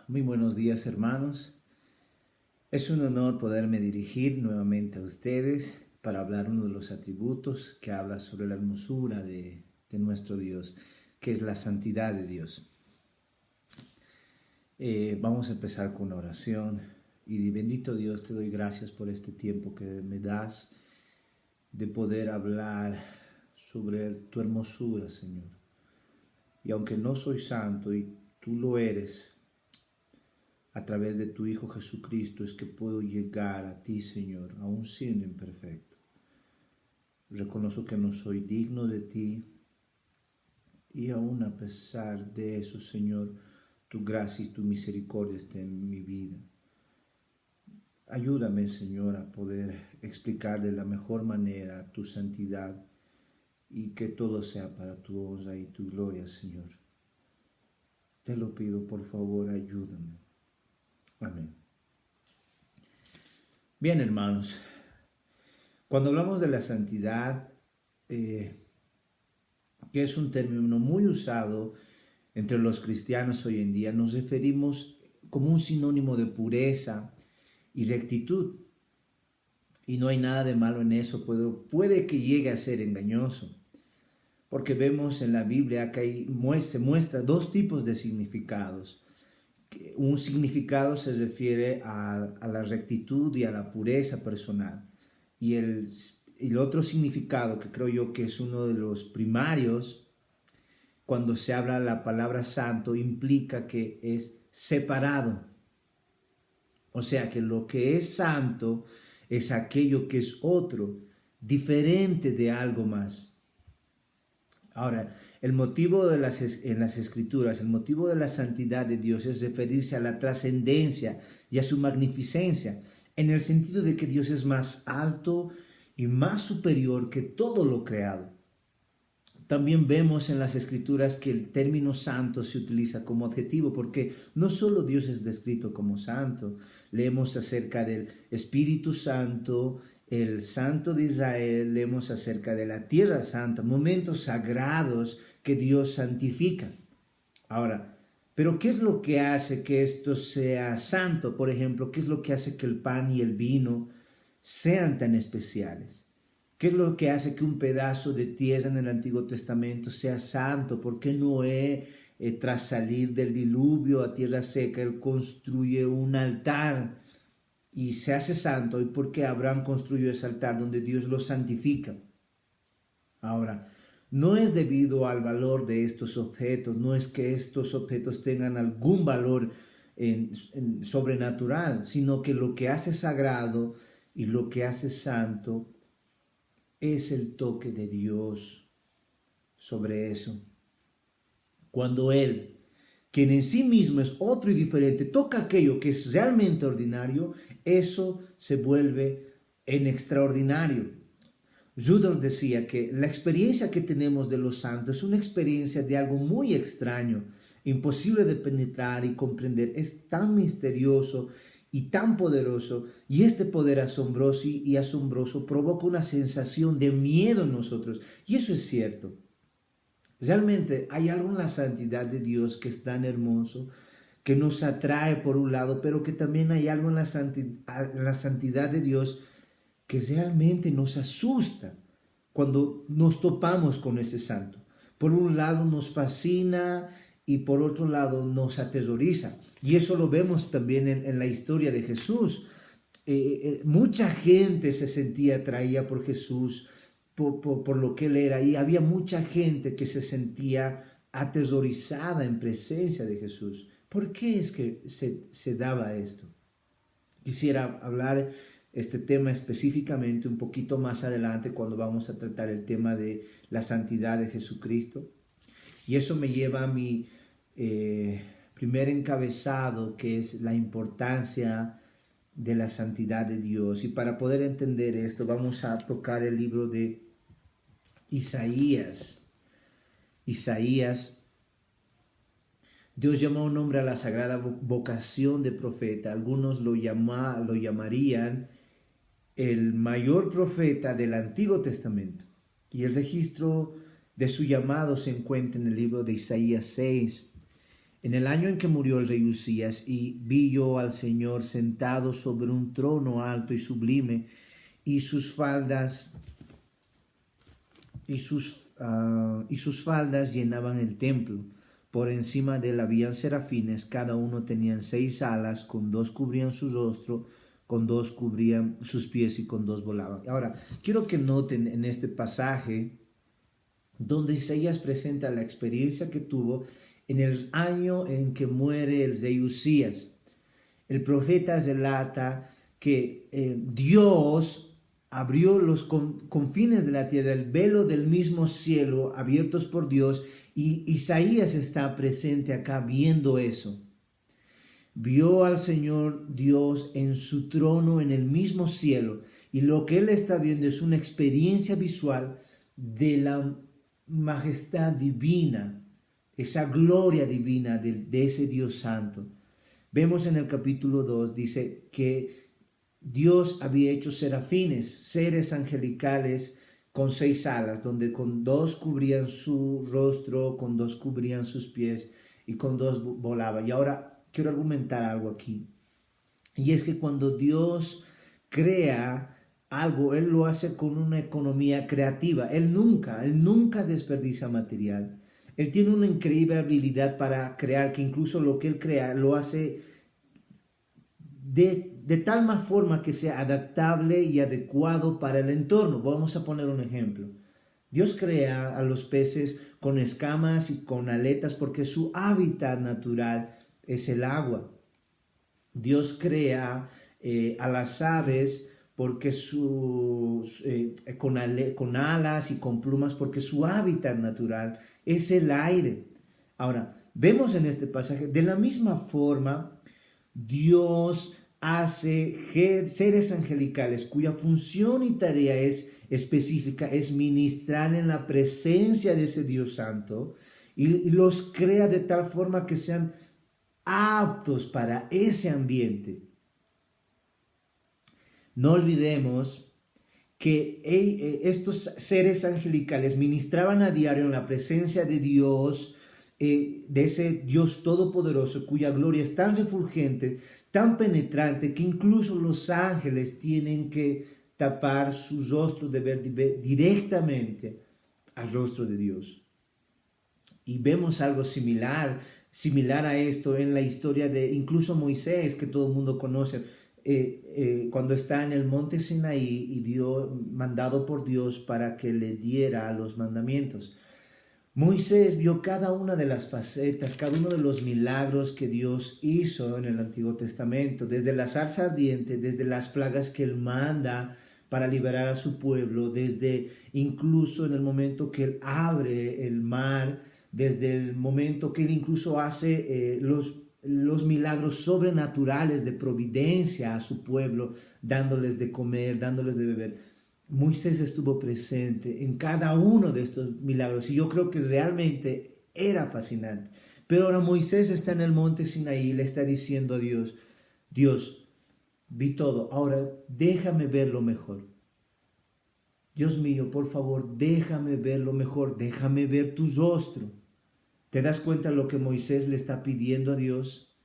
Muy buenos días, hermanos. Es un honor poderme dirigir nuevamente a ustedes para hablar uno de los atributos que habla sobre la hermosura de nuestro Dios, que es la santidad de Dios. Vamos a empezar con una oración. Y bendito Dios, te doy gracias por este tiempo que me das de poder hablar sobre tu hermosura, Señor. Y aunque no soy santo y tú lo eres, a través de tu Hijo Jesucristo es que puedo llegar a ti, Señor, aún siendo imperfecto. Reconozco que no soy digno de ti y aún a pesar de eso, Señor, tu gracia y tu misericordia estén en mi vida. Ayúdame, Señor, a poder explicar de la mejor manera tu santidad y que todo sea para tu honra y tu gloria, Señor. Te lo pido, por favor, ayúdame. Amén. Bien, hermanos, cuando hablamos de la santidad, que es un término muy usado entre los cristianos hoy en día, nos referimos como un sinónimo de pureza y rectitud. Y no hay nada de malo en eso, puede que llegue a ser engañoso, porque vemos en la Biblia que se muestra dos tipos de significados. Un significado se refiere a la rectitud y a la pureza personal. Y el otro significado, que creo yo que es uno de los primarios, cuando se habla la palabra santo, implica que es separado. O sea que lo que es santo es aquello que es otro, diferente de algo más. Ahora, el motivo en las escrituras, el motivo de la santidad de Dios es referirse a la trascendencia y a su magnificencia, en el sentido de que Dios es más alto y más superior que todo lo creado. También vemos en las escrituras que el término santo se utiliza como adjetivo porque no solo Dios es descrito como santo, leemos acerca del Espíritu Santo, el Santo de Israel, leemos acerca de la Tierra Santa, momentos sagrados que Dios santifica. Ahora, pero ¿qué es lo que hace que esto sea santo? Por ejemplo, ¿qué es lo que hace que el pan y el vino sean tan especiales? ¿Qué es lo que hace que un pedazo de tierra en el Antiguo Testamento sea santo? ¿Por qué Noé, tras salir del diluvio a tierra seca, él construye un altar y se hace santo? ¿Y por qué Abraham construyó ese altar donde Dios lo santifica? Ahora, no es debido al valor de estos objetos, no es que estos objetos tengan algún valor sobrenatural, sino que lo que hace sagrado y lo que hace santo es el toque de Dios sobre eso. Cuando Él, quien en sí mismo es otro y diferente, toca aquello que es realmente ordinario, eso se vuelve en extraordinario. Rudolf decía que la experiencia que tenemos de los santos es una experiencia de algo muy extraño, imposible de penetrar y comprender. Es tan misterioso y tan poderoso, y este poder asombroso y asombroso provoca una sensación de miedo en nosotros. Y eso es cierto. Realmente hay algo en la santidad de Dios que es tan hermoso, que nos atrae por un lado, pero que también hay algo en la santidad de Dios que realmente nos asusta cuando nos topamos con ese santo. Por un lado nos fascina y por otro lado nos aterroriza. Y eso lo vemos también en la historia de Jesús. Mucha gente se sentía atraída por Jesús, por lo que él era, y había mucha gente que se sentía aterrorizada en presencia de Jesús. ¿Por qué es que se daba esto? Quisiera hablar este tema específicamente un poquito más adelante cuando vamos a tratar el tema de la santidad de Jesucristo. Y eso me lleva a mi primer encabezado, que es la importancia de la santidad de Dios. Y para poder entender esto, vamos a tocar el libro de Isaías. Isaías, Dios llamó a un hombre a la sagrada vocación de profeta. Algunos lo llamarían el mayor profeta del Antiguo Testamento. Y el registro de su llamado se encuentra en el libro de Isaías 6. En el año en que murió el rey Usías, y vi yo al Señor sentado sobre un trono alto y sublime, y sus faldas y sus faldas llenaban el templo. Por encima de él habían serafines, cada uno tenían 6 alas, con 2 cubrían su rostro, con 2 cubrían sus pies y con 2 volaban. Ahora, quiero que noten en este pasaje donde Isaías presenta la experiencia que tuvo en el año en que muere el rey Usías. El profeta relata que Dios abrió los confines de la tierra, el velo del mismo cielo abiertos por Dios, y Isaías está presente acá viendo eso. Vio al Señor Dios en su trono en el mismo cielo, y lo que él está viendo es una experiencia visual de la majestad divina, esa gloria divina de ese Dios santo. Vemos en el capítulo 2, dice que Dios había hecho serafines, seres angelicales con 6 alas, donde con 2 cubrían su rostro, con 2 cubrían sus pies y con 2 volaban. Y ahora quiero argumentar algo aquí. Y es que cuando Dios crea algo, Él lo hace con una economía creativa. Él nunca desperdicia material. Él tiene una increíble habilidad para crear, que incluso lo que Él crea lo hace de tal forma que sea adaptable y adecuado para el entorno. Vamos a poner un ejemplo. Dios crea a los peces con escamas y con aletas porque su hábitat natural es el agua. Dios crea a las aves porque con alas y con plumas porque su hábitat natural es el aire. Ahora, vemos en este pasaje, de la misma forma, Dios hace seres angelicales cuya función y tarea es específica, es ministrar en la presencia de ese Dios santo, y los crea de tal forma que sean aptos para ese ambiente. No olvidemos que estos seres angelicales ministraban a diario en la presencia de Dios, de ese Dios todopoderoso cuya gloria es tan refulgente, tan penetrante, que incluso los ángeles tienen que tapar su rostro de ver directamente al rostro de Dios. Y vemos algo similar a esto en la historia de incluso Moisés, que todo el mundo conoce, cuando está en el monte Sinaí y mandado por Dios para que le diera los mandamientos. Moisés vio cada una de las facetas, cada uno de los milagros que Dios hizo en el Antiguo Testamento, desde la zarza ardiente, desde las plagas que él manda para liberar a su pueblo, desde incluso en el momento que él abre el mar, desde el momento que él incluso hace los milagros sobrenaturales de providencia a su pueblo, dándoles de comer, dándoles de beber. Moisés estuvo presente en cada uno de estos milagros y yo creo que realmente era fascinante. Pero ahora Moisés está en el monte Sinaí y le está diciendo a Dios, Dios, vi todo, ahora déjame ver lo mejor. Dios mío, por favor, déjame ver lo mejor, déjame ver tu rostro. ¿Te das cuenta lo que Moisés le está pidiendo a Dios?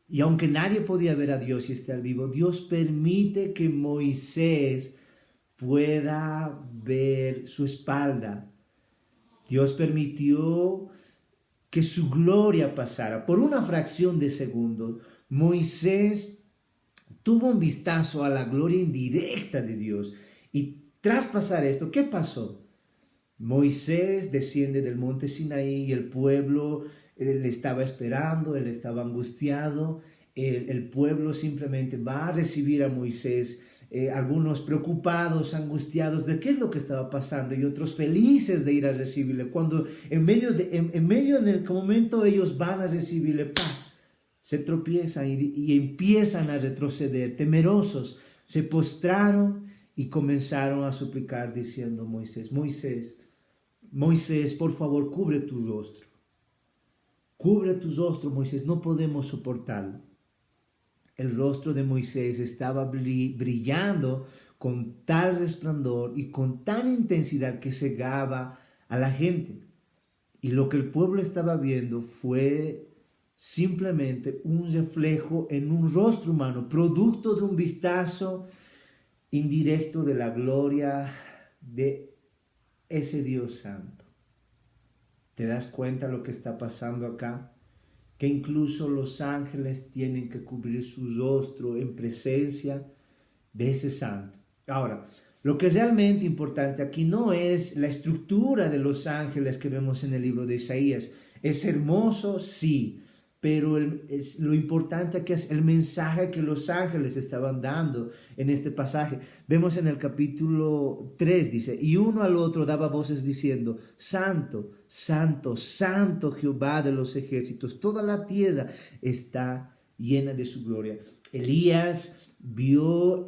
Y aunque nadie podía ver a Dios y estar vivo, Dios permite que Moisés pueda ver su espalda. Dios permitió que su gloria pasara. Por una fracción de segundo, Moisés tuvo un vistazo a la gloria indirecta de Dios. Y tras pasar esto, ¿qué pasó? Moisés desciende del monte Sinaí y el pueblo le estaba esperando, él estaba angustiado. El pueblo simplemente va a recibir a Moisés, algunos preocupados, angustiados de qué es lo que estaba pasando y otros felices de ir a recibirle. Cuando en medio del momento ellos van a recibirle, ¡pah!, se tropiezan y empiezan a retroceder, temerosos, se postraron y comenzaron a suplicar diciendo, Moisés, por favor, cubre tu rostro. Cubre tu rostro, Moisés, no podemos soportarlo. El rostro de Moisés estaba brillando con tal resplandor y con tan intensidad que cegaba a la gente. Y lo que el pueblo estaba viendo fue simplemente un reflejo en un rostro humano, producto de un vistazo indirecto de la gloria de ese Dios santo. ¿Te das cuenta lo que está pasando acá? Que incluso los ángeles tienen que cubrir su rostro en presencia de ese santo. Ahora, lo que es realmente importante aquí no es la estructura de los ángeles que vemos en el libro de Isaías. Es hermoso, sí, pero lo importante aquí es el mensaje que los ángeles estaban dando en este pasaje. Vemos en el capítulo 3, dice, y uno al otro daba voces diciendo, Santo, Santo, Santo Jehová de los ejércitos, toda la tierra está llena de su gloria. Elías vio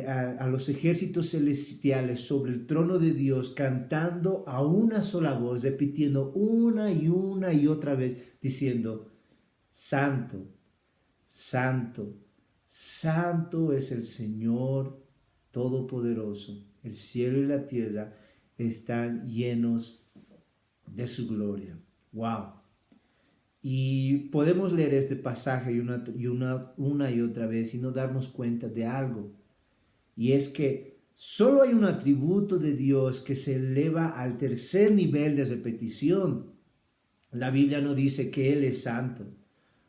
a los ejércitos celestiales sobre el trono de Dios cantando a una sola voz, repitiendo una y otra vez, diciendo, Santo, Santo, Santo es el Señor Todopoderoso. El cielo y la tierra están llenos de su gloria. ¡Wow! Y podemos leer este pasaje una y otra vez y no darnos cuenta de algo. Y es que solo hay un atributo de Dios que se eleva al tercer nivel de repetición. La Biblia no dice que Él es santo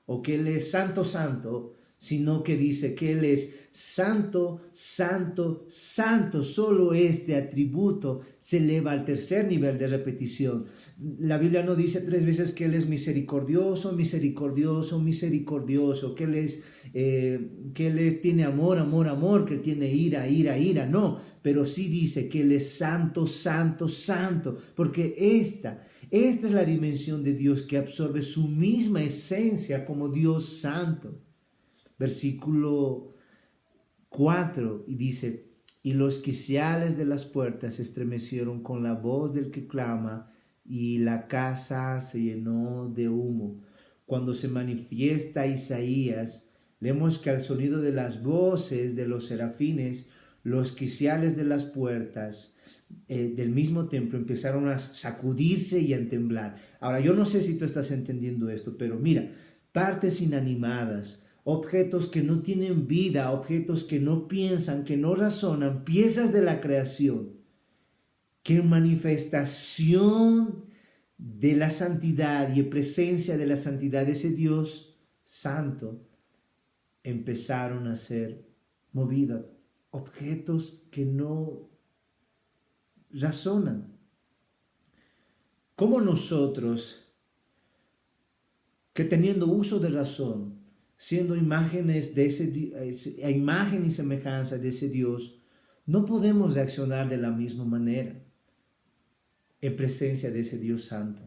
o que Él es santo, santo, sino que dice que Él es santo, santo, santo. Solo este atributo se eleva al tercer nivel de repetición. La Biblia no dice 3 veces que Él es misericordioso, misericordioso, misericordioso, que Él tiene amor, amor, amor, que Él tiene ira, ira, ira. No, pero sí dice que Él es santo, santo, santo, porque esta es la dimensión de Dios que absorbe su misma esencia como Dios santo. Versículo 4 y dice, y los quiciales de las puertas se estremecieron con la voz del que clama y la casa se llenó de humo. Cuando se manifiesta Isaías, leemos que al sonido de las voces de los serafines, los quiciales de las puertas del mismo templo empezaron a sacudirse y a temblar. Ahora, yo no sé si tú estás entendiendo esto, pero mira, partes inanimadas, objetos que no tienen vida, objetos que no piensan, que no razonan, piezas de la creación, que en manifestación de la santidad y en presencia de la santidad de ese Dios santo, empezaron a ser movidas, objetos que no razonan. Como nosotros, que teniendo uso de razón, siendo imágenes de imagen y semejanza de ese Dios, no podemos reaccionar de la misma manera en presencia de ese Dios santo.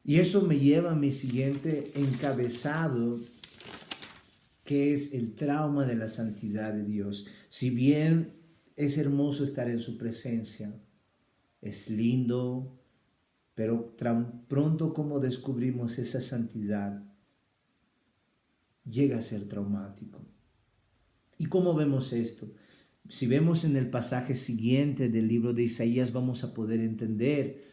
Y eso me lleva a mi siguiente encabezado, que es el trauma de la santidad de Dios. Si bien es hermoso estar en su presencia, es lindo, pero tan pronto como descubrimos esa santidad, llega a ser traumático. ¿Y cómo vemos esto? Si vemos en el pasaje siguiente del libro de Isaías, vamos a poder entender.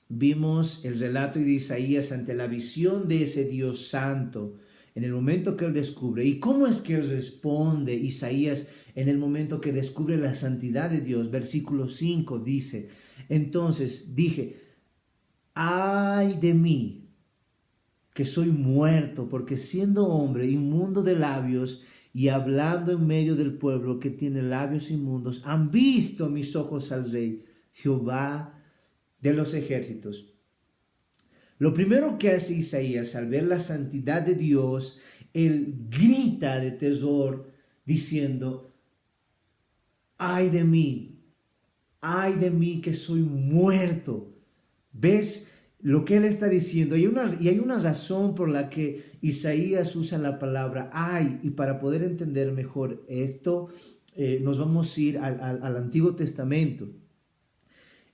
Vimos el relato de Isaías ante la visión de ese Dios santo, en el momento que él descubre. ¿Y cómo es que él responde, Isaías, en el momento que descubre la santidad de Dios? Versículo 5 dice, entonces dije, ay de mí, que soy muerto, porque siendo hombre inmundo de labios y hablando en medio del pueblo que tiene labios inmundos, han visto mis ojos al Rey, Jehová de los ejércitos. Lo primero que hace Isaías al ver la santidad de Dios, él grita de terror diciendo, ay de mí que soy muerto. ¿Ves lo que él está diciendo? Hay una razón por la que Isaías usa la palabra ay, y para poder entender mejor esto, nos vamos a ir al Antiguo Testamento.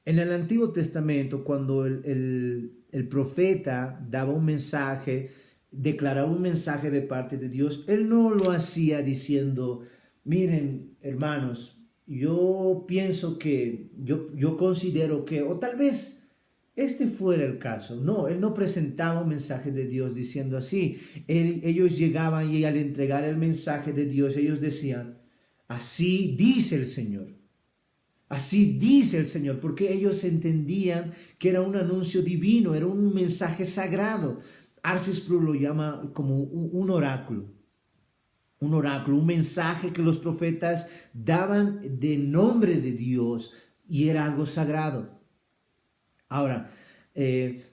En el Antiguo Testamento, cuando el profeta daba un mensaje, declaraba un mensaje de parte de Dios, él no lo hacía diciendo, miren, hermanos, yo pienso que, yo considero que, o tal vez este fuera el caso. No, él no presentaba un mensaje de Dios diciendo así. Ellos llegaban y al entregar el mensaje de Dios, ellos decían, así dice el Señor. Así dice el Señor, porque ellos entendían que era un anuncio divino, era un mensaje sagrado. R.C. Sproul lo llama como un oráculo. Un oráculo, un mensaje que los profetas daban de nombre de Dios y era algo sagrado. Ahora,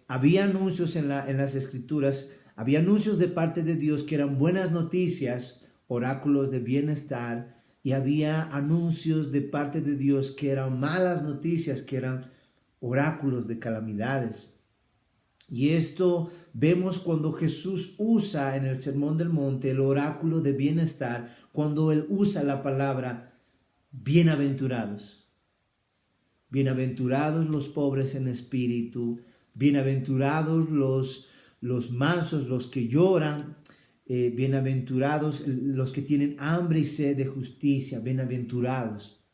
había anuncios en las escrituras, había anuncios de parte de Dios que eran buenas noticias, oráculos de bienestar, y había anuncios de parte de Dios que eran malas noticias, que eran oráculos de calamidades. Y esto vemos cuando Jesús usa en el Sermón del Monte el oráculo de bienestar, cuando Él usa la palabra bienaventurados. Bienaventurados los pobres en espíritu, bienaventurados los mansos, los que lloran, bienaventurados los que tienen hambre y sed de justicia, bienaventurados.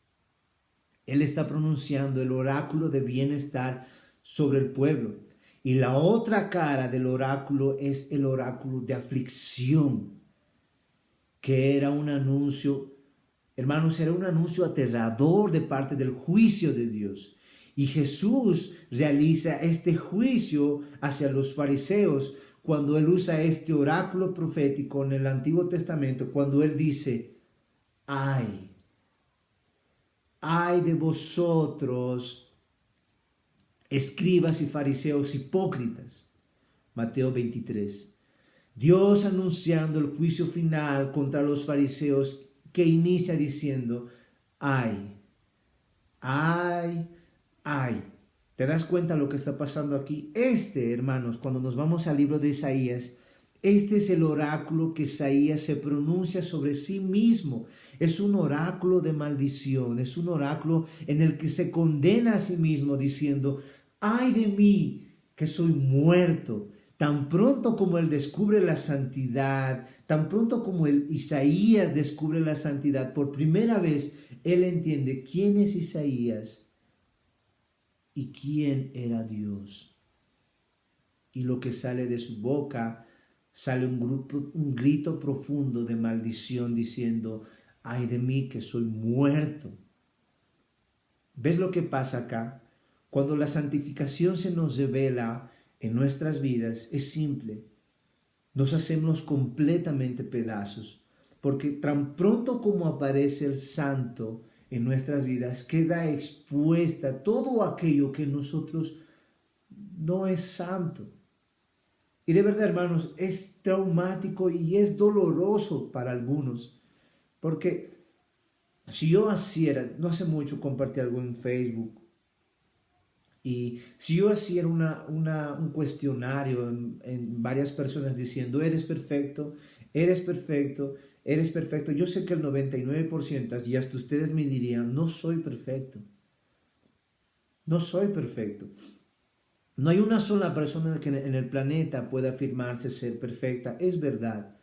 Él está pronunciando el oráculo de bienestar sobre el pueblo. Y la otra cara del oráculo es el oráculo de aflicción, que era un anuncio. Hermanos, era un anuncio aterrador de parte del juicio de Dios. Y Jesús realiza este juicio hacia los fariseos cuando Él usa este oráculo profético en el Antiguo Testamento, cuando Él dice, ay de vosotros, escribas y fariseos hipócritas. Mateo 23. Dios anunciando el juicio final contra los fariseos, que inicia diciendo, ay. ¿Te das cuenta lo que está pasando aquí? Hermanos, cuando nos vamos al libro de Isaías, este es el oráculo que Isaías se pronuncia sobre sí mismo. Es un oráculo de maldición, es un oráculo en el que se condena a sí mismo diciendo, ay de mí, que soy muerto. Tan pronto como él descubre la santidad, tan pronto como Isaías descubre la santidad, por primera vez él entiende quién es Isaías y quién era Dios. Y lo que sale de su boca, sale un grito profundo de maldición diciendo, ay de mí que soy muerto. ¿Ves lo que pasa acá? Cuando la santificación se nos revela en nuestras vidas, es simple. Nos hacemos completamente pedazos, porque tan pronto como aparece el santo en nuestras vidas, queda expuesta todo aquello que en nosotros no es santo. Y de verdad, hermanos, es traumático y es doloroso para algunos, porque si yo hiciera, no hace mucho compartí algo en Facebook, y si yo hiciera un cuestionario en varias personas diciendo, eres perfecto, eres perfecto, eres perfecto, yo sé que el 99%, y hasta ustedes me dirían, no soy perfecto. No soy perfecto. No hay una sola persona que en el planeta pueda afirmarse ser perfecta. Es verdad.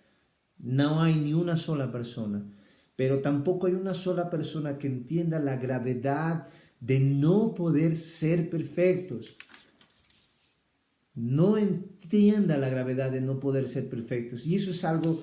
No hay ni una sola persona. Pero tampoco hay una sola persona que entienda la gravedad de no poder ser perfectos. No entienda la gravedad de no poder ser perfectos. Y eso es algo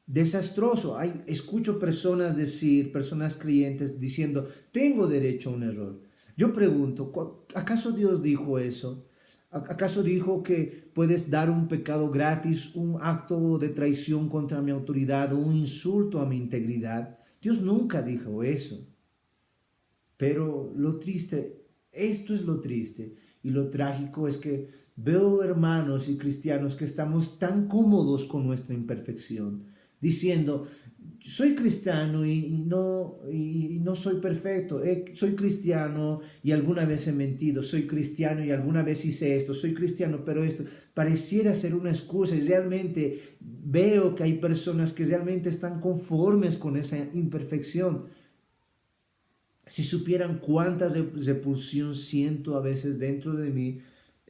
desastroso. Escucho personas decir, personas creyentes diciendo, tengo derecho a un error. Yo pregunto, ¿acaso Dios dijo eso? ¿Acaso dijo que puedes dar un pecado gratis, un acto de traición contra mi autoridad o un insulto a mi integridad? Dios nunca dijo eso. Pero lo triste, esto es lo triste y lo trágico es que veo hermanos y cristianos que estamos tan cómodos con nuestra imperfección, diciendo, soy cristiano y no soy perfecto, soy cristiano y alguna vez he mentido, soy cristiano y alguna vez hice esto, soy cristiano pero esto, pareciera ser una excusa y realmente veo que hay personas que realmente están conformes con esa imperfección. Si supieran cuánta repulsión siento a veces dentro de mí,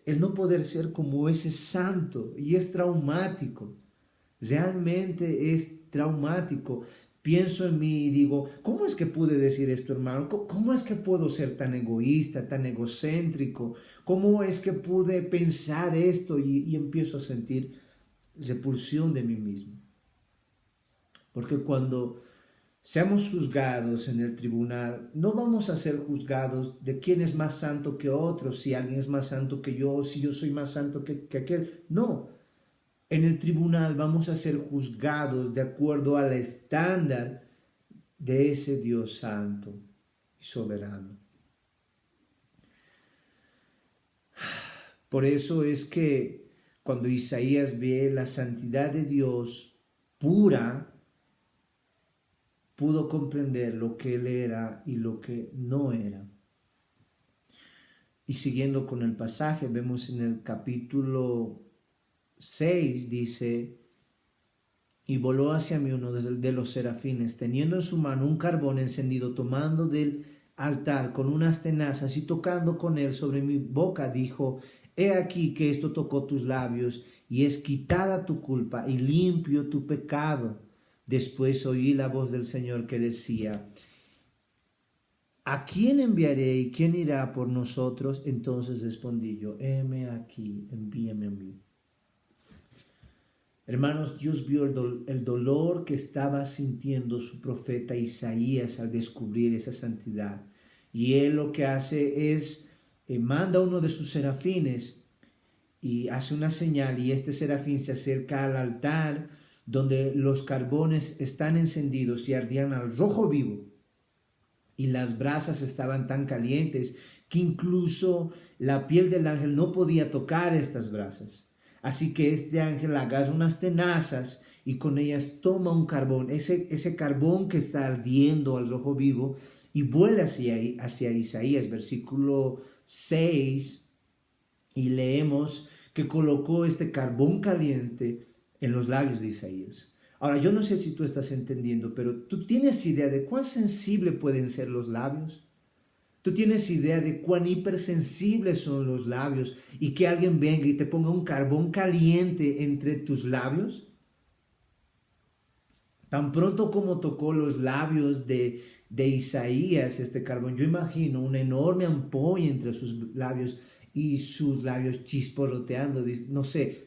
el no poder ser como ese santo, y es traumático, realmente es traumático. pienso en mí y digo, ¿cómo es que pude decir esto, hermano? ¿Cómo es que puedo ser tan egoísta, tan egocéntrico? ¿Cómo es que pude pensar esto? Y empiezo a sentir repulsión de mí mismo. Porque cuando seamos juzgados en el tribunal, no vamos a ser juzgados de quién es más santo que otro, si alguien es más santo que yo, si yo soy más santo que aquel. No, en el tribunal vamos a ser juzgados de acuerdo al estándar de ese Dios santo y soberano. Por eso es que cuando Isaías ve la santidad de Dios pura, pudo comprender lo que él era y lo que no era. Y siguiendo con el pasaje, vemos en el capítulo 6, dice, y voló hacia mí uno de los serafines, teniendo en su mano un carbón encendido, tomando del altar con unas tenazas y tocando con él sobre mi boca, dijo, he aquí que esto tocó tus labios y es quitada tu culpa y limpio tu pecado. Después oí la voz del Señor que decía, ¿a quién enviaré y quién irá por nosotros? Entonces respondí yo, heme aquí, envíame a mí. Hermanos, Dios vio el dolor que estaba sintiendo su profeta Isaías al descubrir esa santidad. Y él lo que hace es, manda a uno de sus serafines y hace una señal, y este serafín se acerca al altar donde los carbones están encendidos y ardían al rojo vivo. Y las brasas estaban tan calientes que incluso la piel del ángel no podía tocar estas brasas. Así que este ángel agarra unas tenazas y con ellas toma un carbón, ese carbón que está ardiendo al rojo vivo, y vuela hacia Isaías, versículo 6, y leemos que colocó este carbón caliente en los labios de Isaías. Ahora, yo no sé si tú estás entendiendo, pero ¿tú tienes idea de cuán sensible pueden ser los labios? ¿Tú tienes idea de cuán hipersensibles son los labios y que alguien venga y te ponga un carbón caliente entre tus labios? Tan pronto como tocó los labios de Isaías este carbón, yo imagino una enorme ampolla entre sus labios y sus labios chisporroteando, no sé,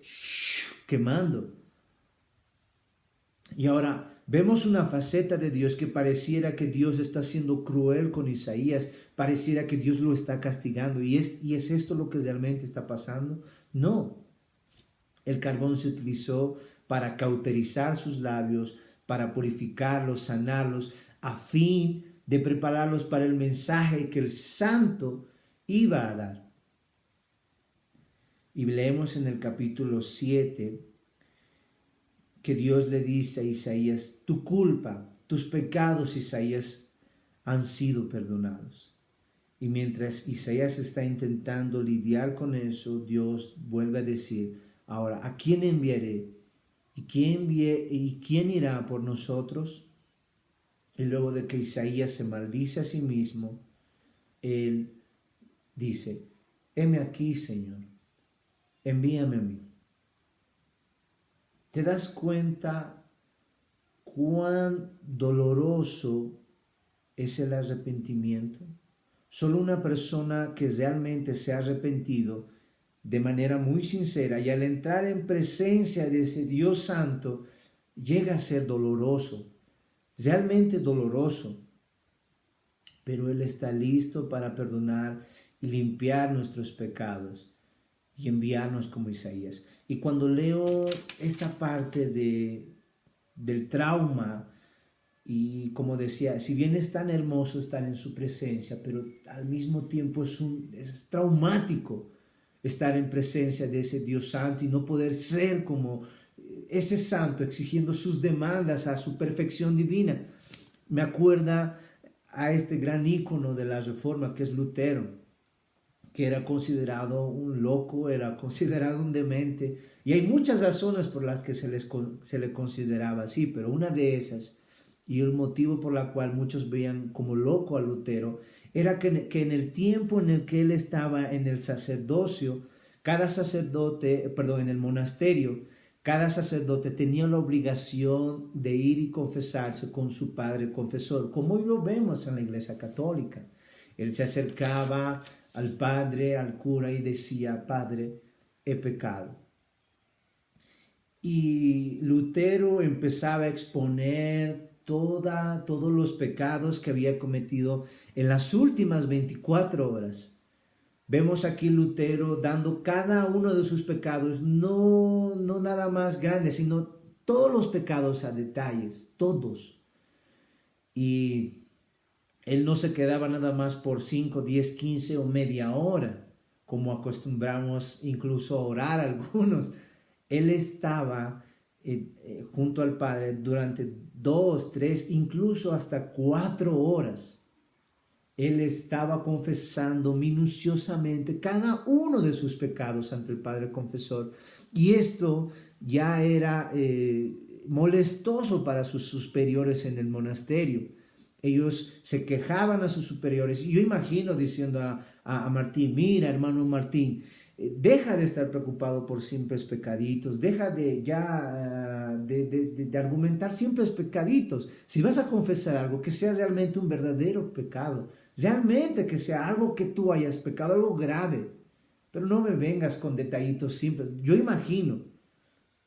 quemando. Y ahora vemos una faceta de Dios que pareciera que Dios está siendo cruel con Isaías, pareciera que Dios lo está castigando. ¿Y es esto lo que realmente está pasando? No. El carbón se utilizó para cauterizar sus labios, para purificarlos, sanarlos, a fin de prepararlos para el mensaje que el santo iba a dar. Y leemos en el capítulo 7 que Dios le dice a Isaías, tu culpa, tus pecados, Isaías, han sido perdonados. Y mientras Isaías está intentando lidiar con eso, Dios vuelve a decir, ahora, ¿a quién enviaré? ¿Y quién irá por nosotros? Y luego de que Isaías se maldice a sí mismo, él dice, heme aquí, Señor, envíame a mí. ¿Te das cuenta cuán doloroso es el arrepentimiento? Solo una persona que realmente se ha arrepentido de manera muy sincera y al entrar en presencia de ese Dios santo llega a ser doloroso, realmente doloroso. Pero Él está listo para perdonar y limpiar nuestros pecados y enviarnos como Isaías. Y cuando leo esta parte del trauma, y como decía, si bien es tan hermoso estar en su presencia, pero al mismo tiempo es traumático estar en presencia de ese Dios santo y no poder ser como ese santo exigiendo sus demandas a su perfección divina. Me acuerda a este gran ícono de la Reforma que es Lutero, que era considerado un loco, era considerado un demente, y hay muchas razones por las que se le consideraba así, pero una de esas, y el motivo por la cual muchos veían como loco a Lutero, era que en el tiempo en el que él estaba en el sacerdocio, cada sacerdote, en el monasterio, Cada sacerdote tenía la obligación de ir y confesarse con su padre confesor, como lo vemos en la Iglesia Católica. Él se acercaba al padre, al cura, y decía: Padre, he pecado. Y Lutero empezaba a exponer todos los pecados que había cometido en las últimas 24 horas. Vemos aquí Lutero dando cada uno de sus pecados, no nada más grandes, sino todos los pecados a detalles, todos. Y él no se quedaba nada más por 5, 10, 15 o media hora, como acostumbramos incluso a orar algunos. Él estaba junto al Padre durante 2, 3, incluso hasta 4 horas. Él estaba confesando minuciosamente cada uno de sus pecados ante el Padre Confesor. Y esto ya era molestoso para sus superiores en el monasterio. Ellos se quejaban a sus superiores. Y yo imagino diciendo a Martín: mira, hermano Martín, deja de estar preocupado por simples pecaditos, deja de argumentar simples pecaditos. Si vas a confesar algo, que sea realmente un verdadero pecado, realmente que sea algo que tú hayas pecado, algo grave, pero no me vengas con detallitos simples. Yo imagino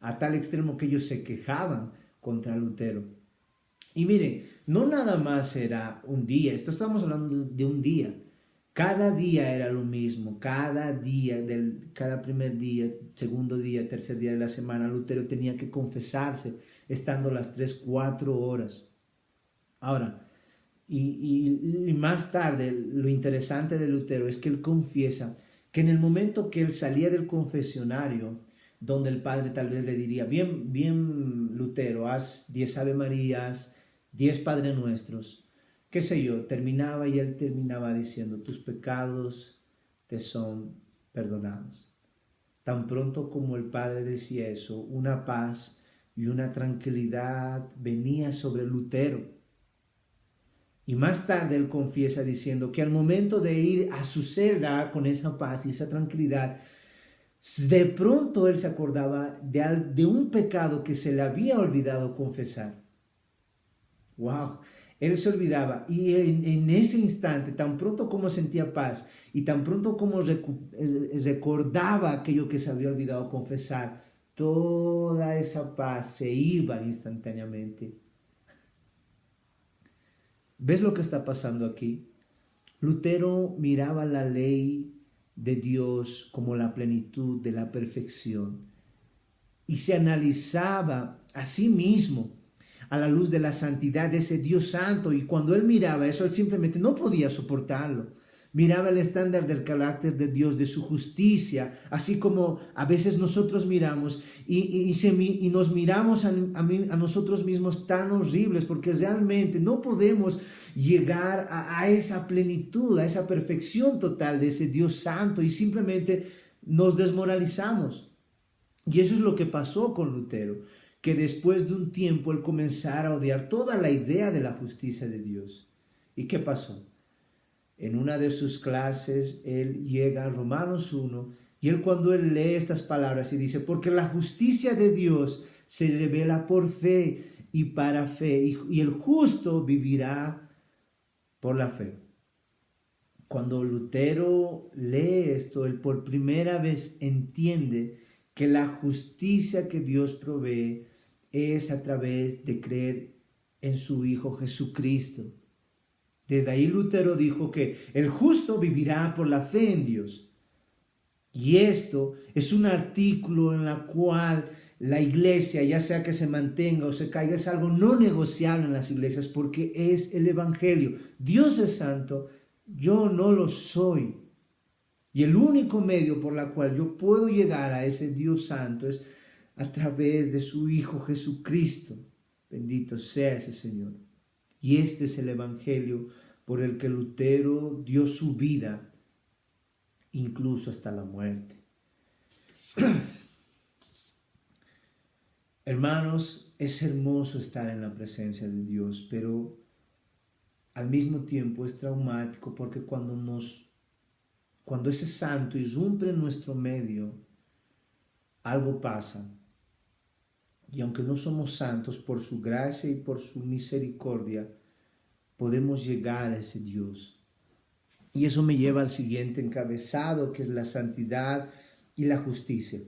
a tal extremo que ellos se quejaban contra Lutero. Y miren, no nada más era un día, esto estamos hablando de un día. Cada día era lo mismo, cada primer día, segundo día, tercer día de la semana, Lutero tenía que confesarse, estando las 3, 4 horas. Ahora, y más tarde, lo interesante de Lutero es que él confiesa que en el momento que él salía del confesionario, donde el padre tal vez le diría: bien, bien, Lutero, haz 10 Ave Marías, 10 Padre Nuestros, qué sé yo, terminaba, y él terminaba diciendo: tus pecados te son perdonados. Tan pronto como el padre decía eso, una paz y una tranquilidad venía sobre Lutero. Y más tarde él confiesa diciendo que al momento de ir a su celda con esa paz y esa tranquilidad, de pronto él se acordaba de un pecado que se le había olvidado confesar. ¡Wow! Él se olvidaba, y en ese instante, tan pronto como sentía paz y tan pronto como recordaba aquello que se había olvidado confesar, toda esa paz se iba instantáneamente. ¿Ves lo que está pasando aquí? Lutero miraba la ley de Dios como la plenitud de la perfección y se analizaba a sí mismo a la luz de la santidad de ese Dios santo, y cuando él miraba eso, él simplemente no podía soportarlo. Miraba el estándar del carácter de Dios, de su justicia, así como a veces nosotros miramos y nos miramos a nosotros mismos tan horribles, porque realmente no podemos llegar a esa plenitud, a esa perfección total de ese Dios santo, y simplemente nos desmoralizamos. Y eso es lo que pasó con Lutero, que después de un tiempo él comenzara a odiar toda la idea de la justicia de Dios. ¿Y qué pasó? En una de sus clases él llega a Romanos 1, y cuando él lee estas palabras y dice: porque la justicia de Dios se revela por fe y para fe, y el justo vivirá por la fe. Cuando Lutero lee esto, él por primera vez entiende que la justicia que Dios provee es a través de creer en su Hijo Jesucristo. Desde ahí Lutero dijo que el justo vivirá por la fe en Dios. Y esto es un artículo en la cual la iglesia, ya sea que se mantenga o se caiga, es algo no negociable en las iglesias, porque es el evangelio. Dios es santo, yo no lo soy. Y el único medio por el cual yo puedo llegar a ese Dios santo es a través de su Hijo Jesucristo. Bendito sea ese Señor. Y este es el evangelio por el que Lutero dio su vida, incluso hasta la muerte. Hermanos, es hermoso estar en la presencia de Dios, pero al mismo tiempo es traumático, porque cuando ese santo irrumpe en nuestro medio, algo pasa. Y aunque no somos santos, por su gracia y por su misericordia, podemos llegar a ese Dios. Y eso me lleva al siguiente encabezado, que es la santidad y la justicia.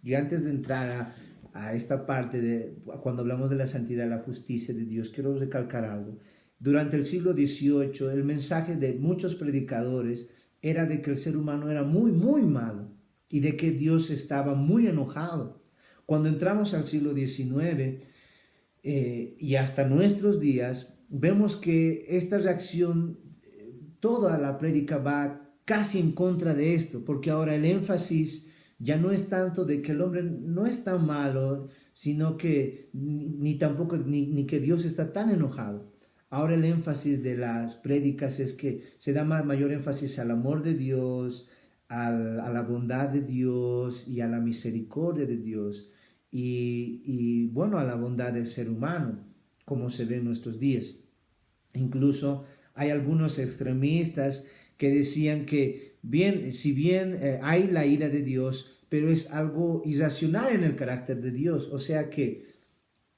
Y antes de entrar a esta parte, cuando hablamos de la santidad y la justicia de Dios, quiero recalcar algo. Durante el siglo XVIII, el mensaje de muchos predicadores era de que el ser humano era muy, muy malo y de que Dios estaba muy enojado. Cuando entramos al siglo XIX y hasta nuestros días, vemos que esta reacción, toda la prédica va casi en contra de esto, porque ahora el énfasis ya no es tanto de que el hombre no es tan malo, sino que ni tampoco ni que Dios está tan enojado. Ahora el énfasis de las prédicas es que se da mayor énfasis al amor de Dios, a la bondad de Dios y a la misericordia de Dios y bueno, a la bondad del ser humano, como se ve en nuestros días. Incluso hay algunos extremistas que decían que si bien hay la ira de Dios, pero es algo irracional en el carácter de Dios. O sea que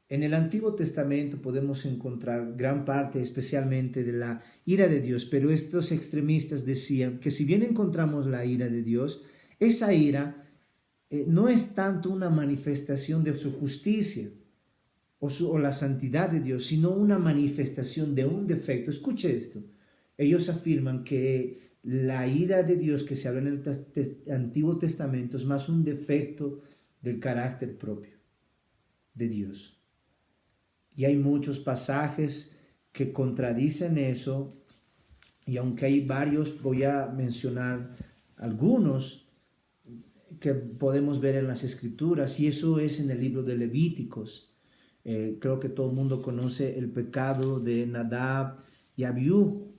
en el Antiguo Testamento podemos encontrar gran parte especialmente de la ira de Dios, pero estos extremistas decían que si bien encontramos la ira de Dios, esa ira no es tanto una manifestación de su justicia o la santidad de Dios, sino una manifestación de un defecto. Escuche esto. Ellos afirman que la ira de Dios que se habla en el Antiguo Testamento es más un defecto del carácter propio de Dios. Y hay muchos pasajes que contradicen eso, y aunque hay varios, voy a mencionar algunos que podemos ver en las Escrituras, y eso es en el libro de Levíticos. Creo que todo el mundo conoce el pecado de Nadab y Abiú.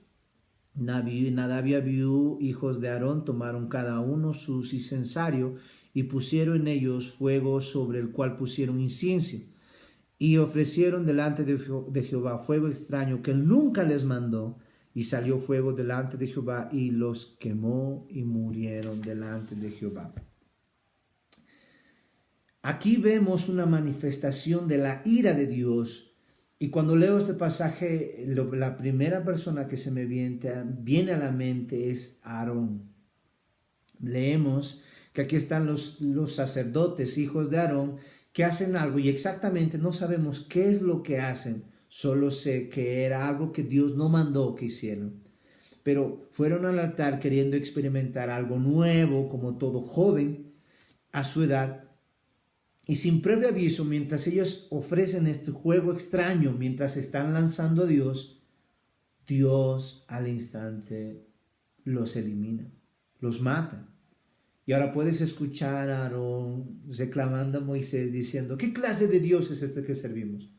Nadab y Abiú, hijos de Aarón, tomaron cada uno su incensario y pusieron en ellos fuego sobre el cual pusieron incienso. Y ofrecieron delante de Jehová fuego extraño que él nunca les mandó. Y salió fuego delante de Jehová y los quemó y murieron delante de Jehová. Aquí vemos una manifestación de la ira de Dios. Y cuando leo este pasaje, la primera persona que se me viene a la mente es Aarón. Leemos que aquí están los sacerdotes, hijos de Aarón, que hacen algo y exactamente no sabemos qué es lo que hacen. Solo sé que era algo que Dios no mandó que hicieran. Pero fueron al altar queriendo experimentar algo nuevo, como todo joven a su edad. Y sin previo aviso, mientras ellos ofrecen este juego extraño, mientras están lanzando a Dios, Dios al instante los elimina, los mata. Y ahora puedes escuchar a Aarón reclamando a Moisés diciendo, ¿qué clase de Dios es este que servimos?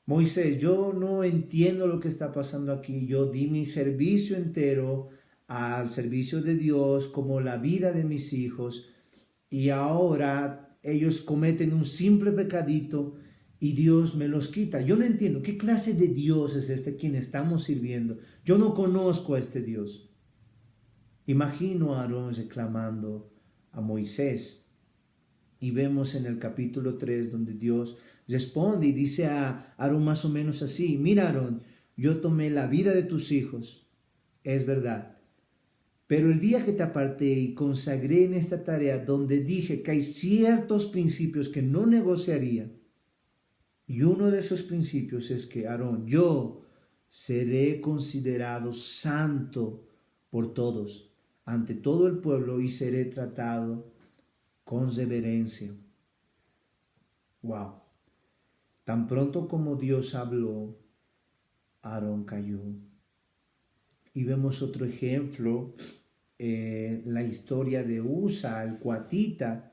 Moisés, yo no entiendo lo que está pasando aquí. Yo di mi servicio entero al servicio de Dios, como la vida de mis hijos, y ahora ellos cometen un simple pecadito y Dios me los quita. Yo no entiendo qué clase de Dios es este quien estamos sirviendo. Yo no conozco a este Dios. Imagino a Aarón reclamando a Moisés. Y vemos en el capítulo 3 donde Dios responde y dice a Aarón más o menos así: mira, Aarón, yo tomé la vida de tus hijos, es verdad, pero el día que te aparté y consagré en esta tarea, donde dije que hay ciertos principios que no negociaría, y uno de esos principios es que, Aarón, yo seré considerado santo por todos, ante todo el pueblo, y seré tratado con reverencia. Wow. Tan pronto como Dios habló, Aarón cayó. Y vemos otro ejemplo, la historia de Usa, el cuatita,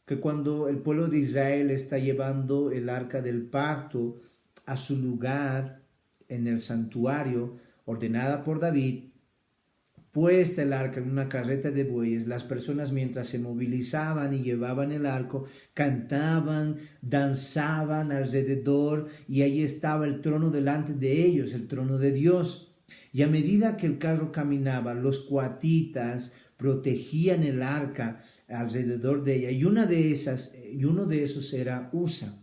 que cuando el pueblo de Israel está llevando el arca del pacto a su lugar en el santuario, ordenada por David, puesta el arca en una carreta de bueyes, las personas mientras se movilizaban y llevaban el arco, cantaban, danzaban alrededor, y ahí estaba el trono delante de ellos, el trono de Dios. Y a medida que el carro caminaba, los coatitas protegían el arca, alrededor de ella, y uno de esos era Usa.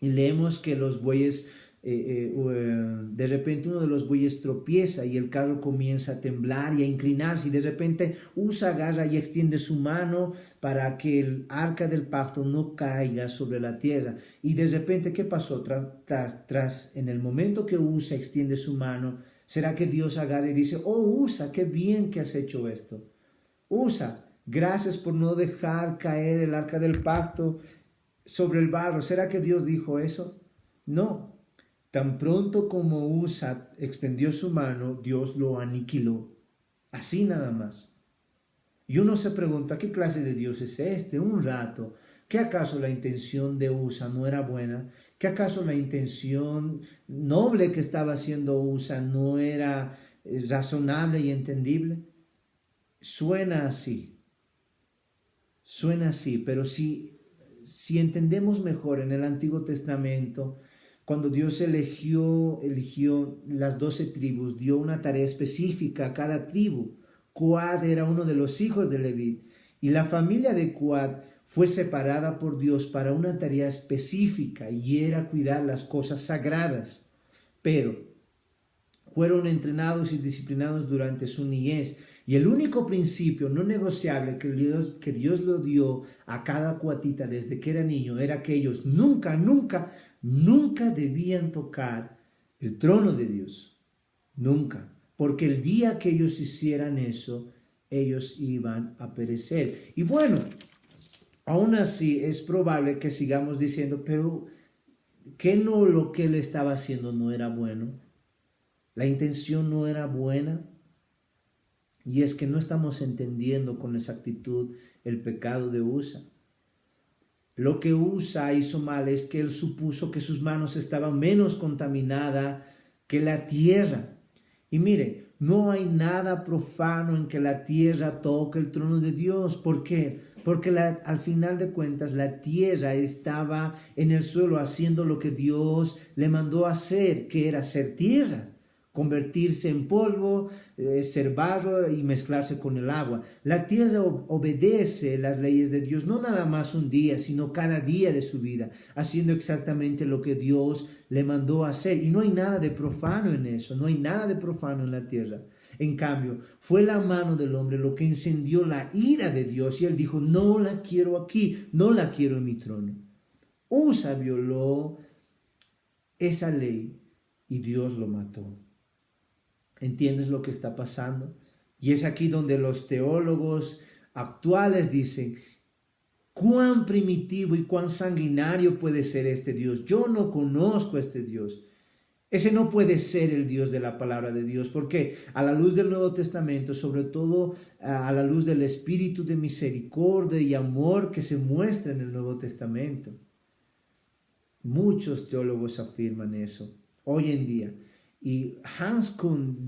Y leemos que los bueyes, de repente uno de los bueyes tropieza y el carro comienza a temblar y a inclinarse, y de repente Usa agarra y extiende su mano para que el arca del pacto no caiga sobre la tierra. Y de repente, ¿qué pasó? En el momento que Usa extiende su mano, ¿será que Dios agarra y dice: oh Usa, qué bien que has hecho esto? Usa, gracias por no dejar caer el arca del pacto sobre el barro. ¿Será que Dios dijo eso? No. Tan pronto como Usa extendió su mano, Dios lo aniquiló. Así nada más. Y uno se pregunta: ¿qué clase de Dios es este? Un rato. ¿Qué acaso la intención de Usa no era buena? ¿Qué acaso la intención noble que estaba haciendo Usa no era razonable y entendible? Suena así. Suena así, pero si entendemos mejor en el Antiguo Testamento, cuando Dios eligió las 12 tribus, dio una tarea específica a cada tribu. Coat era uno de los hijos de Leví, y la familia de Coat fue separada por Dios para una tarea específica, y era cuidar las cosas sagradas. Pero fueron entrenados y disciplinados durante su niñez, y el único principio no negociable que Dios lo dio a cada coatita desde que era niño era que ellos nunca, nunca, nunca debían tocar el trono de Dios. Nunca. Porque el día que ellos hicieran eso, ellos iban a perecer. Y bueno, aún así es probable que sigamos diciendo: pero ¿qué no lo que él estaba haciendo no era bueno? La intención no era buena. Y es que no estamos entendiendo con exactitud el pecado de Usa. Lo que Usa hizo mal es que él supuso que sus manos estaban menos contaminadas que la tierra. Y mire, no hay nada profano en que la tierra toque el trono de Dios. ¿Por qué? Porque al final de cuentas la tierra estaba en el suelo haciendo lo que Dios le mandó hacer, que era ser tierra. Convertirse en polvo, ser barro y mezclarse con el agua. La tierra obedece las leyes de Dios, no nada más un día, sino cada día de su vida, haciendo exactamente lo que Dios le mandó hacer. Y no hay nada de profano en eso, no hay nada de profano en la tierra. En cambio, fue la mano del hombre lo que encendió la ira de Dios, y él dijo: no la quiero aquí, no la quiero en mi trono. Usa violó esa ley y Dios lo mató. ¿Entiendes lo que está pasando? Y es aquí donde los teólogos actuales dicen: ¿cuán primitivo y cuán sanguinario puede ser este Dios? Yo no conozco a este Dios. Ese no puede ser el Dios de la palabra de Dios, porque a la luz del Nuevo Testamento, sobre todo a la luz del espíritu de misericordia y amor que se muestra en el Nuevo Testamento, muchos teólogos afirman eso hoy en día. Y Hans Kuhn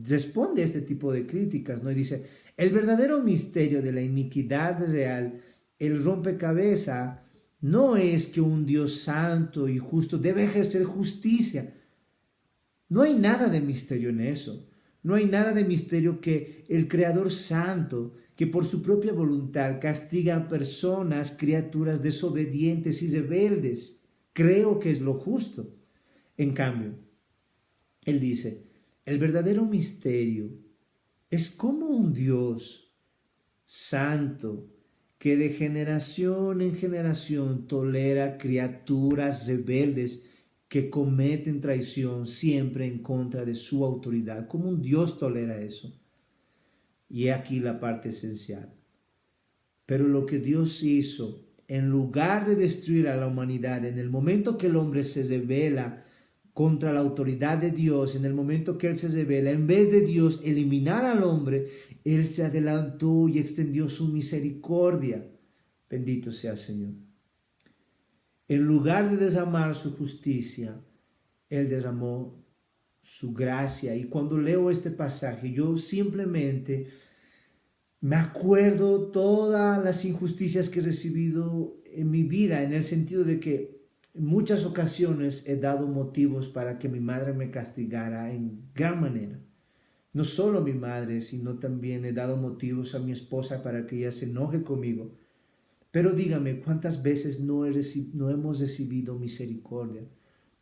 responde a este tipo de críticas, ¿no? Y dice: el verdadero misterio de la iniquidad real, el rompecabezas, no es que un Dios santo y justo debe ejercer justicia. No hay nada de misterio en eso. No hay nada de misterio que el Creador santo, que por su propia voluntad castiga a personas, criaturas desobedientes y rebeldes, creo que es lo justo. En cambio, él dice: el verdadero misterio es cómo un Dios santo, que de generación en generación tolera criaturas rebeldes que cometen traición siempre en contra de su autoridad. ¿Cómo un Dios tolera eso? Y aquí la parte esencial. Pero lo que Dios hizo, en lugar de destruir a la humanidad, en el momento que el hombre se rebela contra la autoridad de Dios, en el momento que él se revela, en vez de Dios eliminar al hombre, él se adelantó y extendió su misericordia. Bendito sea el Señor. En lugar de derramar su justicia, él derramó su gracia. Y cuando leo este pasaje, yo simplemente me acuerdo todas las injusticias que he recibido en mi vida, en el sentido de que en muchas ocasiones he dado motivos para que mi madre me castigara en gran manera. No solo a mi madre, sino también he dado motivos a mi esposa para que ella se enoje conmigo. Pero dígame, ¿cuántas veces no hemos recibido misericordia?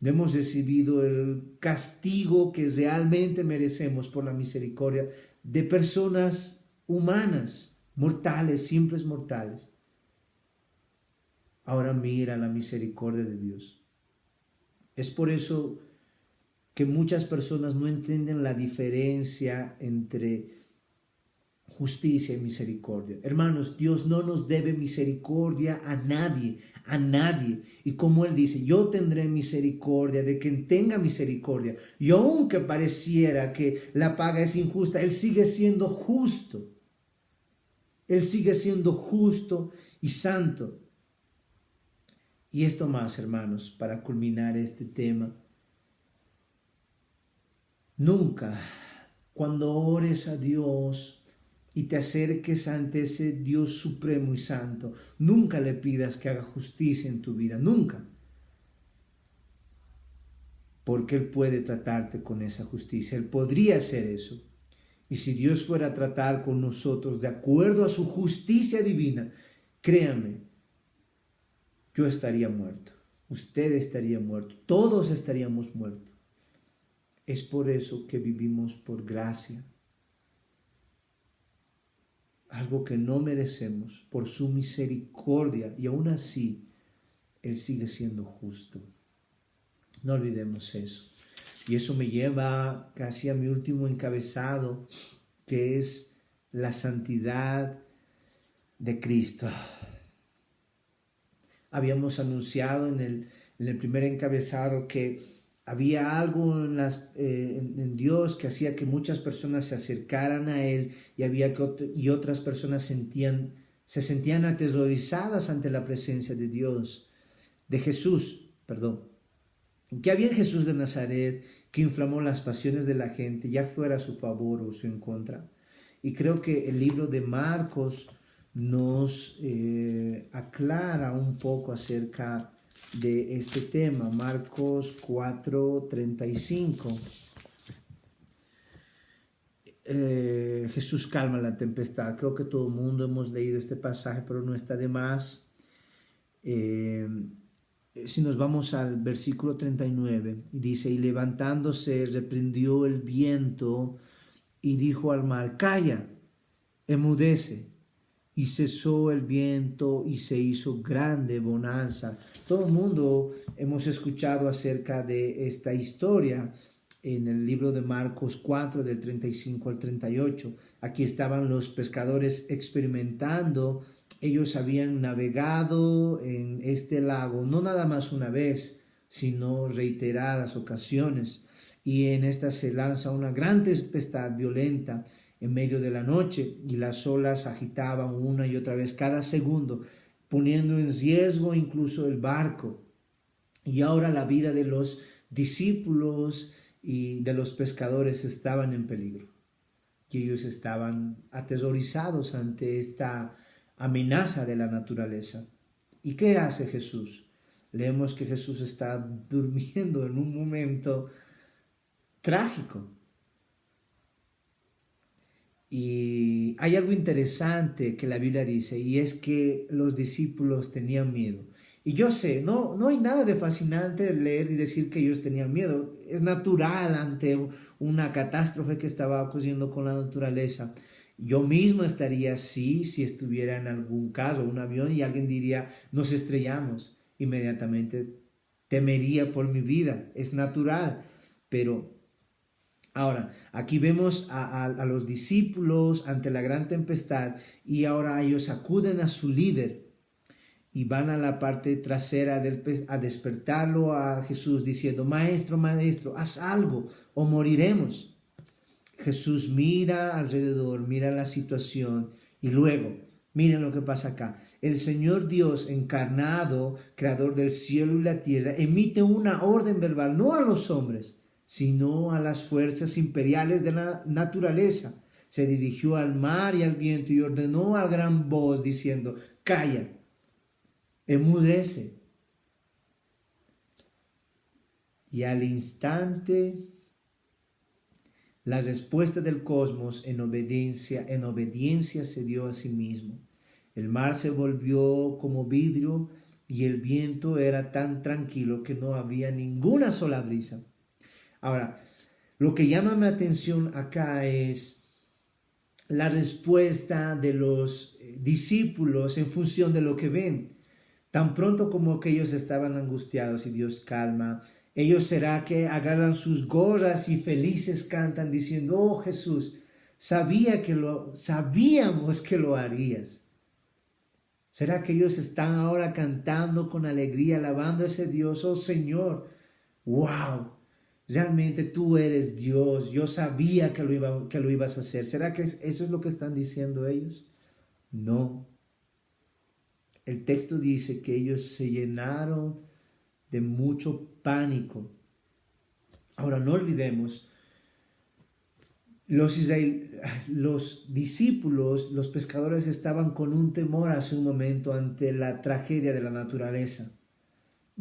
No hemos recibido el castigo que realmente merecemos por la misericordia de personas humanas, mortales, simples mortales. Ahora mira la misericordia de Dios. Es por eso que muchas personas no entienden la diferencia entre justicia y misericordia. Hermanos, Dios no nos debe misericordia a nadie, a nadie. Y como Él dice, yo tendré misericordia de quien tenga misericordia. Y aunque pareciera que la paga es injusta, Él sigue siendo justo. Él sigue siendo justo y santo. Y esto más, hermanos, para culminar este tema. Nunca, cuando ores a Dios y te acerques ante ese Dios supremo y santo, nunca le pidas que haga justicia en tu vida, nunca. Porque Él puede tratarte con esa justicia, Él podría hacer eso. Y si Dios fuera a tratar con nosotros de acuerdo a su justicia divina, créame, yo estaría muerto, usted estaría muerto, todos estaríamos muertos. Es por eso que vivimos por gracia, algo que no merecemos, por su misericordia, y aún así Él sigue siendo justo. No olvidemos eso. Y eso me lleva casi a mi último encabezado, que es la santidad de Cristo. Habíamos anunciado en el primer encabezado que había algo en Dios que hacía que muchas personas se acercaran a Él y otras personas se sentían aterrorizadas ante la presencia de Dios, de Jesús, perdón. ¿Qué había en Jesús de Nazaret que inflamó las pasiones de la gente, ya fuera a su favor o su en contra? Y creo que el libro de Marcos nos aclara un poco acerca de este tema. Marcos 4:35. Jesús calma la tempestad. Creo que todo el mundo hemos leído este pasaje, pero no está de más. Si nos vamos al versículo 39, dice, y levantándose reprendió el viento y dijo al mar, calla, enmudece. Y cesó el viento y se hizo grande bonanza. Todo el mundo hemos escuchado acerca de esta historia en el libro de Marcos 4, del 35 al 38. Aquí estaban los pescadores experimentando. Ellos habían navegado en este lago no nada más una vez, sino reiteradas ocasiones. Y en esta se lanza una gran tempestad violenta en medio de la noche y las olas agitaban una y otra vez cada segundo, poniendo en riesgo incluso el barco. Y ahora la vida de los discípulos y de los pescadores estaban en peligro. Y ellos estaban aterrorizados ante esta amenaza de la naturaleza. ¿Y qué hace Jesús? Leemos que Jesús está durmiendo en un momento trágico. Y hay algo interesante que la Biblia dice, y es que los discípulos tenían miedo. Y yo sé, no hay nada de fascinante de leer y decir que ellos tenían miedo. Es natural ante una catástrofe que estaba ocurriendo con la naturaleza. Yo mismo estaría así si estuviera en algún caso, un avión, y alguien diría, nos estrellamos. Inmediatamente temería por mi vida. Es natural, pero ahora, aquí vemos a los discípulos ante la gran tempestad y ahora ellos acuden a su líder y van a la parte trasera a despertarlo a Jesús diciendo, maestro, maestro, haz algo o moriremos. Jesús mira alrededor, mira la situación y luego, miren lo que pasa acá. El Señor Dios encarnado, creador del cielo y la tierra, emite una orden verbal, no a los hombres, sino a las fuerzas imperiales de la naturaleza. Se dirigió al mar y al viento y ordenó a gran voz diciendo, calla, enmudece. Y al instante La respuesta del cosmos en obediencia se dio a sí mismo. El mar se volvió como vidrio y el viento era tan tranquilo que no había ninguna sola brisa. Ahora, lo que llama mi atención acá es la respuesta de los discípulos en función de lo que ven. Tan pronto como que ellos estaban angustiados y Dios calma, ellos será que agarran sus gorras y felices cantan diciendo, oh Jesús, sabíamos que lo harías. ¿Será que ellos están ahora cantando con alegría, alabando a ese Dios? Oh Señor, wow, realmente tú eres Dios, yo sabía que lo ibas a hacer. ¿Será que eso es lo que están diciendo ellos? No. El texto dice que ellos se llenaron de mucho pánico. Ahora no olvidemos, los discípulos, los pescadores estaban con un temor hace un momento ante la tragedia de la naturaleza.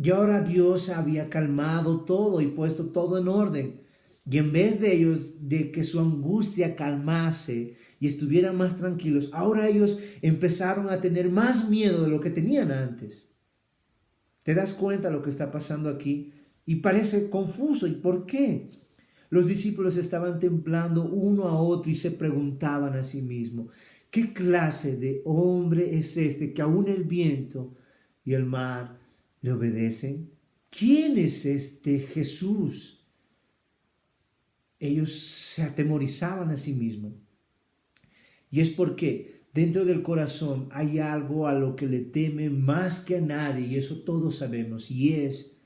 Y ahora Dios había calmado todo y puesto todo en orden. Y en vez de ellos, de que su angustia calmase y estuvieran más tranquilos, ahora ellos empezaron a tener más miedo de lo que tenían antes. ¿Te das cuenta de lo que está pasando aquí? Y parece confuso. ¿Y por qué? Los discípulos estaban temblando uno a otro y se preguntaban a sí mismos, ¿qué clase de hombre es este que aún el viento y el mar le obedecen? ¿Quién es este Jesús? Ellos se atemorizaban a sí mismos. Y es porque dentro del corazón hay algo a lo que le teme más que a nadie, y eso todos sabemos, y es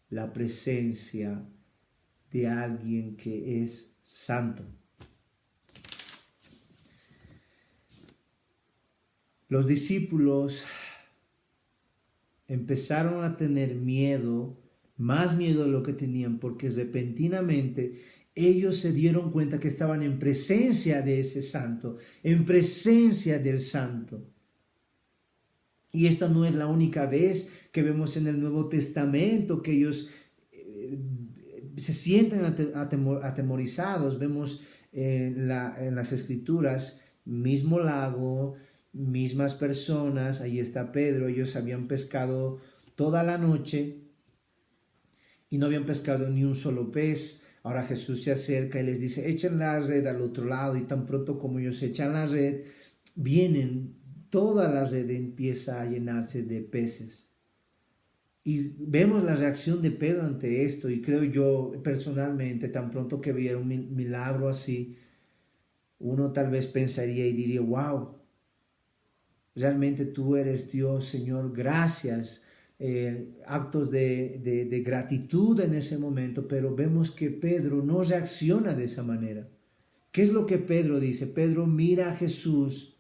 la presencia de alguien que es santo. Los discípulos empezaron a tener miedo, más miedo de lo que tenían, porque repentinamente ellos se dieron cuenta que estaban en presencia de ese santo, en presencia del santo. Y esta no es la única vez que vemos en el Nuevo Testamento que ellos se sienten atemorizados. Vemos en las Escrituras, mismo lago, mismas personas, ahí está Pedro, ellos habían pescado toda la noche y no habían pescado ni un solo pez. Ahora Jesús se acerca y les dice, echen la red al otro lado, y tan pronto como ellos echan la red, toda la red empieza a llenarse de peces. Y vemos la reacción de Pedro ante esto, y creo yo personalmente, tan pronto que viera un milagro así, uno tal vez pensaría y diría, wow, realmente tú eres Dios, Señor, gracias. Actos de gratitud en ese momento, pero vemos que Pedro no reacciona de esa manera. ¿Qué es lo que Pedro dice? Pedro mira a Jesús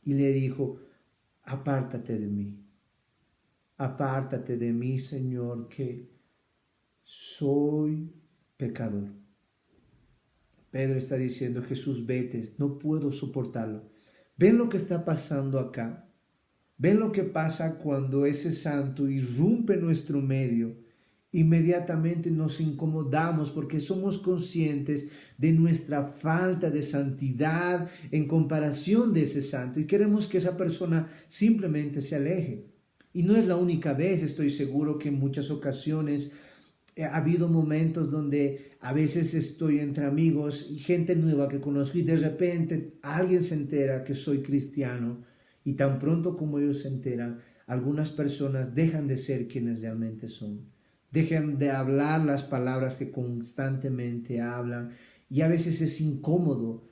y le dijo, apártate de mí, Señor, que soy pecador. Pedro está diciendo, Jesús, vete, no puedo soportarlo. ¿Ven lo que está pasando acá? ¿Ven lo que pasa cuando ese santo irrumpe en nuestro medio? Inmediatamente nos incomodamos porque somos conscientes de nuestra falta de santidad en comparación de ese santo y queremos que esa persona simplemente se aleje. Y no es la única vez, estoy seguro que en muchas ocasiones ha habido momentos donde a veces estoy entre amigos y gente nueva que conozco y de repente alguien se entera que soy cristiano. Y tan pronto como ellos se enteran, algunas personas dejan de ser quienes realmente son. Dejan de hablar las palabras que constantemente hablan. Y a veces es incómodo,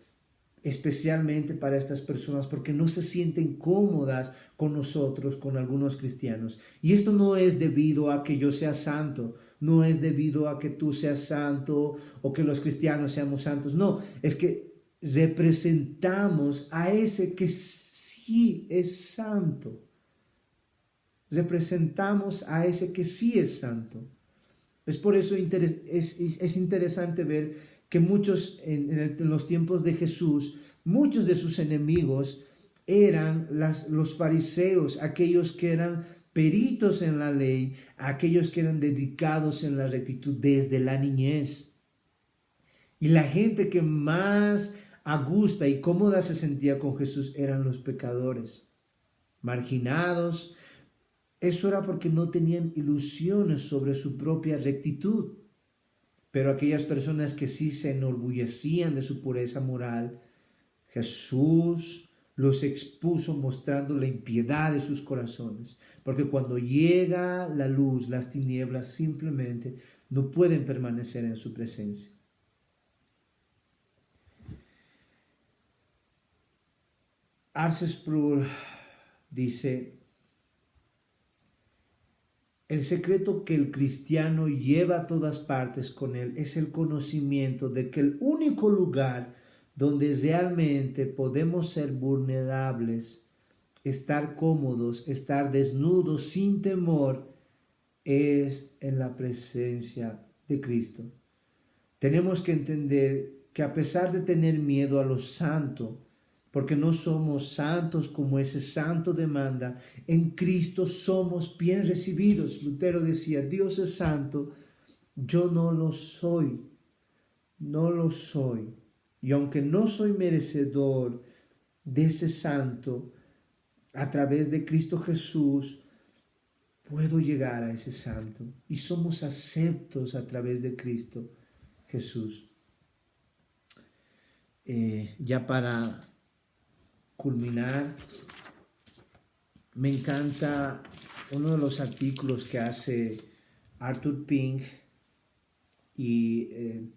especialmente para estas personas, porque no se sienten cómodas con nosotros, con algunos cristianos. Y esto no es debido a que yo sea santo, no es debido a que tú seas santo o que los cristianos seamos santos. No, es que representamos a ese que sí es santo. Representamos a ese que sí es santo. Es por eso es interesante ver que muchos en los tiempos de Jesús, muchos de sus enemigos eran los fariseos, aquellos que eran peritos en la ley, aquellos que eran dedicados en la rectitud desde la niñez. Y la gente que más a gusto y cómoda se sentía con Jesús eran los pecadores, marginados. Eso era porque no tenían ilusiones sobre su propia rectitud. Pero aquellas personas que sí se enorgullecían de su pureza moral, Jesús los expuso mostrando la impiedad de sus corazones. Porque cuando llega la luz, las tinieblas simplemente no pueden permanecer en su presencia. R.C. Sproul dice: el secreto que el cristiano lleva a todas partes con él es el conocimiento de que el único lugar donde realmente podemos ser vulnerables, estar cómodos, estar desnudos sin temor, es en la presencia de Cristo. Tenemos que entender que a pesar de tener miedo a lo santo, porque no somos santos como ese santo demanda, en Cristo somos bien recibidos. Lutero decía: Dios es santo, yo no lo soy, no lo soy. Y aunque no soy merecedor de ese santo, a través de Cristo Jesús puedo llegar a ese santo. Y somos aceptos a través de Cristo Jesús. Ya para culminar, me encanta uno de los artículos que hace Arthur Pink, y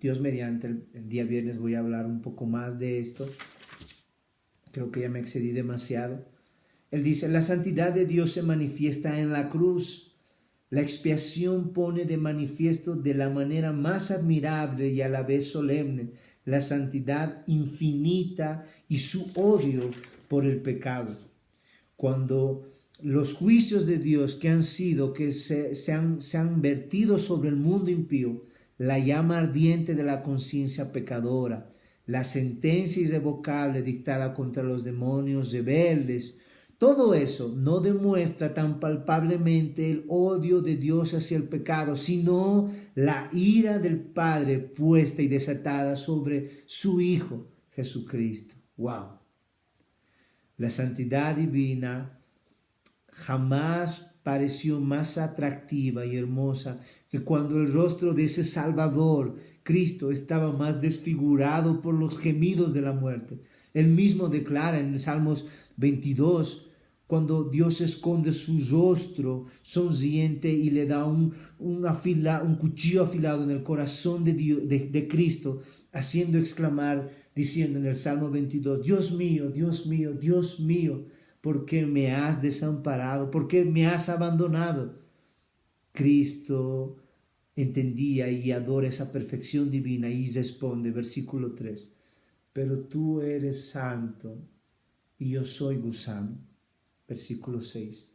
Dios mediante el día viernes voy a hablar un poco más de esto. Creo que ya me excedí demasiado. Él dice: la santidad de Dios se manifiesta en la cruz. La expiación pone de manifiesto de la manera más admirable y a la vez solemne la santidad infinita y su odio por el pecado. Cuando los juicios de Dios que se han vertido sobre el mundo impío, la llama ardiente de la conciencia pecadora, la sentencia irrevocable dictada contra los demonios rebeldes, todo eso no demuestra tan palpablemente el odio de Dios hacia el pecado, sino la ira del Padre puesta y desatada sobre su Hijo Jesucristo. ¡Wow! La santidad divina jamás pareció más atractiva y hermosa que cuando el rostro de ese Salvador, Cristo, estaba más desfigurado por los gemidos de la muerte. Él mismo declara en el Salmos 22, cuando Dios esconde su rostro sonriente y le da un cuchillo afilado en el corazón de Cristo, haciendo exclamar, diciendo en el Salmo 22, Dios mío, Dios mío, Dios mío, ¿por qué me has desamparado? ¿Por qué me has abandonado? Cristo entendía y adora esa perfección divina y responde, versículo 3, pero tú eres santo y yo soy gusano. Versículo 6,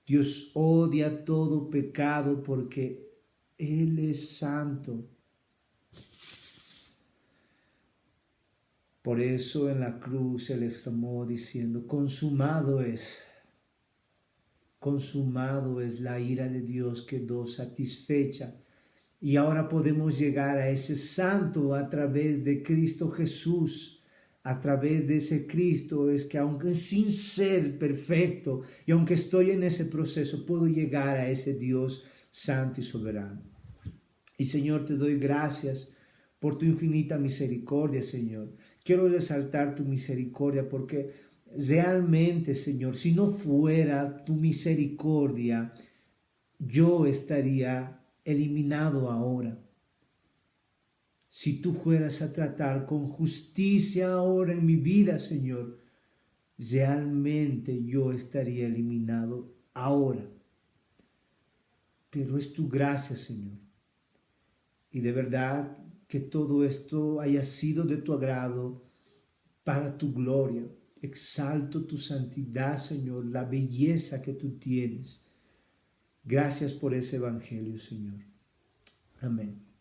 Dios odia todo pecado porque Él es santo. Por eso en la cruz Él exclamó diciendo, consumado es la ira de Dios, quedó satisfecha. Y ahora podemos llegar a ese santo a través de Cristo Jesús. A través de ese Cristo es que aunque sin ser perfecto y aunque estoy en ese proceso, puedo llegar a ese Dios santo y soberano. Y Señor, te doy gracias por tu infinita misericordia, Señor. Quiero resaltar tu misericordia porque realmente, Señor, si no fuera tu misericordia, yo estaría eliminado ahora. Si tú fueras a tratar con justicia ahora en mi vida, Señor, realmente yo estaría eliminado ahora. Pero es tu gracia, Señor. Y de verdad que todo esto haya sido de tu agrado para tu gloria. Exalto tu santidad, Señor, la belleza que tú tienes. Gracias por ese evangelio, Señor. Amén.